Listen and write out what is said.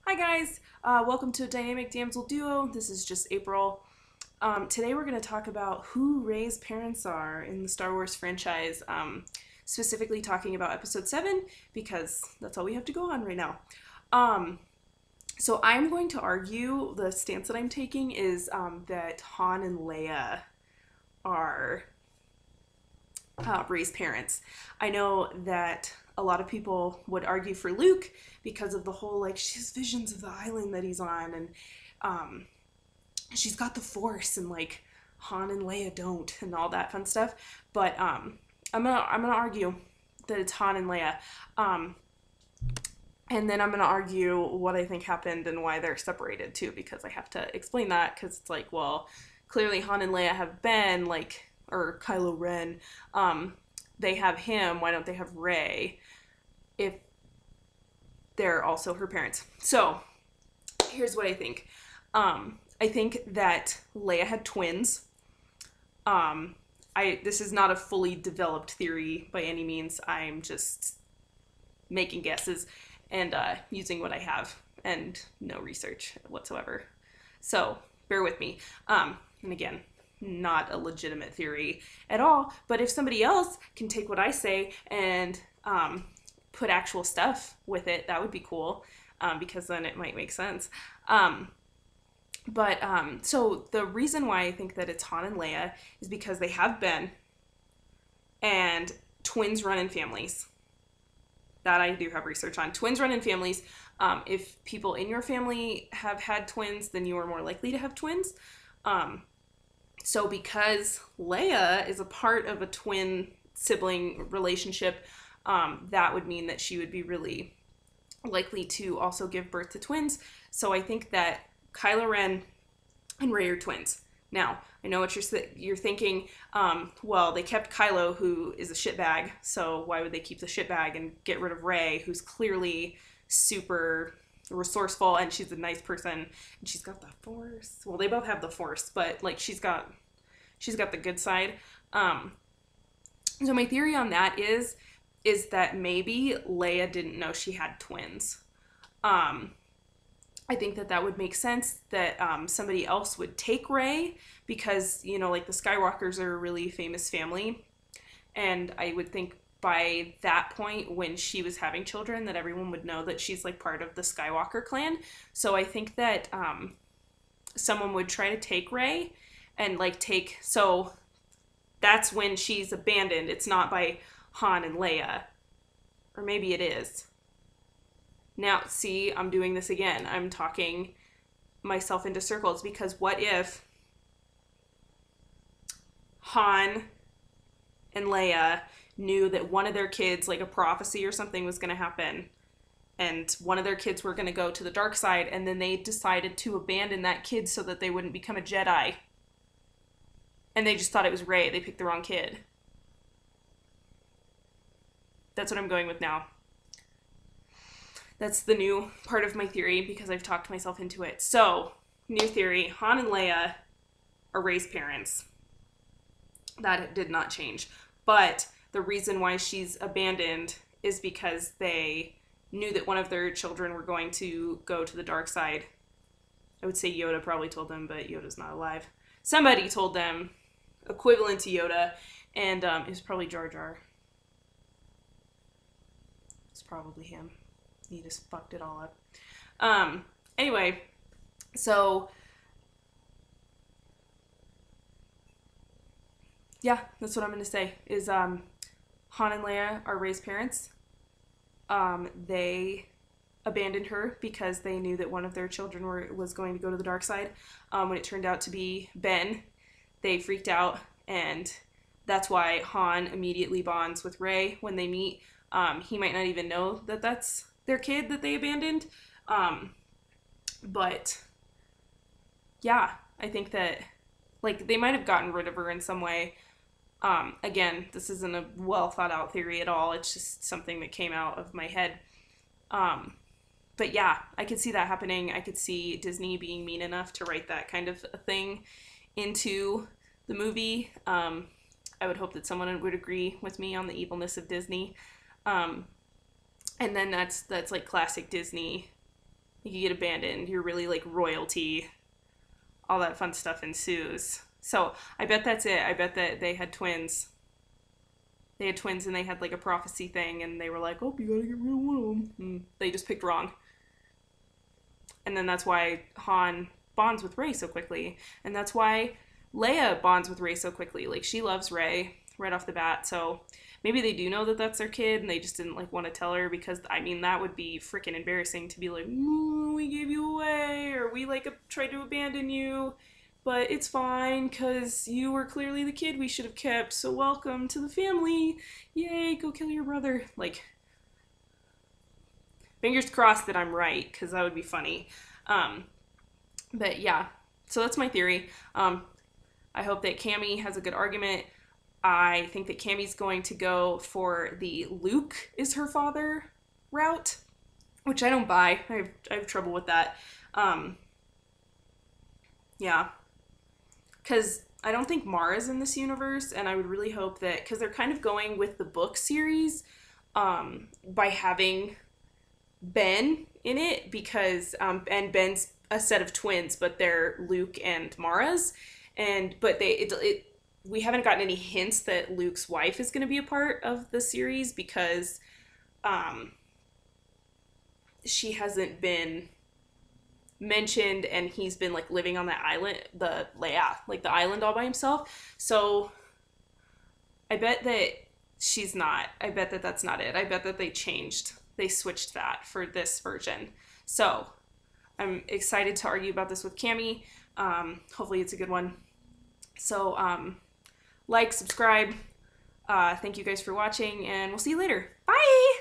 Hi guys, welcome to Dynamic Damsel Duo. This is just April. Today we're going to talk about who Rey's parents are in the Star Wars franchise, specifically talking about Episode 7 because that's all we have to go on right now. Um, so I'm going to argue the stance that I'm taking is that Han and Leia are Rey's parents. I know that a lot of people would argue for Luke because of the whole like she has visions of the island that he's on, and um, she's got the Force, and like Han and Leia don't, and all that fun stuff. But I'm gonna argue that it's Han and Leia, um, and then I'm gonna argue what I think happened and why they're separated too, because I have to explain that because it's like, well, clearly Han and Leia have been like, or Kylo Ren, they have him. Why don't they have Rey if they're also her parents? So here's what I think. I think that Leia had twins. This is not a fully developed theory by any means. I'm just making guesses and using what I have and no research whatsoever. So bear with me. And again, not a legitimate theory at all. But if somebody else can take what I say and put actual stuff with it, that would be cool, because then it might make sense. So the reason why I think that it's Han and Leia is because they have been, and twins run in families. That I do have research on. Twins run in families. If people in your family have had twins, then you are more likely to have twins. So because Leia is a part of a twin sibling relationship, that would mean that she would be really likely to also give birth to twins. So I think that Kylo Ren and Rey are twins. Now, I know what you're thinking. Well, they kept Kylo, who is a shitbag, so why would they keep the shitbag and get rid of Rey, who's clearly super resourceful and she's a nice person and she's got the Force. Well, they both have the Force, but like she's got the good side. So my theory on that is that maybe Leia didn't know she had twins. I think that would make sense that somebody else would take Rey because, like the Skywalkers are a really famous family. And I would think by that point, when she was having children, that everyone would know that she's like part of the Skywalker clan. So I think that someone would try to take Rey and so that's when she's abandoned. It's not by Han and Leia. Or maybe it is. Now, see, I'm doing this again. I'm talking myself into circles because what if Han and Leia knew that one of their kids, like a prophecy or something, was going to happen, and one of their kids were going to go to the dark side, and then they decided to abandon that kid so that they wouldn't become a Jedi. And they just thought it was Rey. They picked the wrong kid. That's what I'm going with now. That's the new part of my theory because I've talked myself into it. So, new theory, Han and Leia are Rey's parents. That did not change. But the reason why she's abandoned is because they knew that one of their children were going to go to the dark side. I would say Yoda probably told them, but Yoda's not alive. Somebody told them, equivalent to Yoda, and it was probably Jar Jar. It's probably him. He just fucked it all up. Anyway, so yeah, that's what I'm gonna say. Is Han and Leia are Rey's parents. They abandoned her because they knew that one of their children was going to go to the dark side. When it turned out to be Ben, they freaked out, and that's why Han immediately bonds with Rey when they meet. He might not even know that that's their kid that they abandoned. But yeah, I think that like they might have gotten rid of her in some way. Again, this isn't a well thought out theory at all. It's just something that came out of my head. But yeah, I could see that happening. I could see Disney being mean enough to write that kind of a thing into the movie. I would hope that someone would agree with me on the evilness of Disney. And then that's like classic Disney Like, you get abandoned, you're really like royalty, all that fun stuff ensues. So I bet that's it. I bet that they had twins. They had twins and they had like a prophecy thing, and they were like, oh, you gotta get rid of one of them. And they just picked wrong. And then that's why Han bonds with Rey so quickly. And that's why Leia bonds with Rey so quickly. Like, she loves Rey right off the bat. So maybe they do know that that's their kid and they just didn't like want to tell her, because I mean, that would be freaking embarrassing to be like, we gave you away, or we like tried to abandon you, but it's fine because you were clearly the kid we should have kept, so welcome to the family, yay, go kill your brother. Like, fingers crossed that I'm right, because that would be funny. But yeah, so that's my theory. I hope that Cammy has a good argument. I think that Cammy's going to go for the Luke is her father route, which I don't buy. I have trouble with that. Yeah, because I don't think Mara's in this universe, and I would really hope that, because they're kind of going with the book series, by having Ben in it, because and Ben's a set of twins, but they're Luke and Mara's, but we haven't gotten any hints that Luke's wife is going to be a part of the series, because she hasn't been mentioned, and he's been like living on that island, the island all by himself. So I bet that she's not. I bet that that's not it. I bet that they switched that for this version. So I'm excited to argue about this with Cammy. Hopefully it's a good one. So like, subscribe. Thank you guys for watching, and we'll see you later. Bye!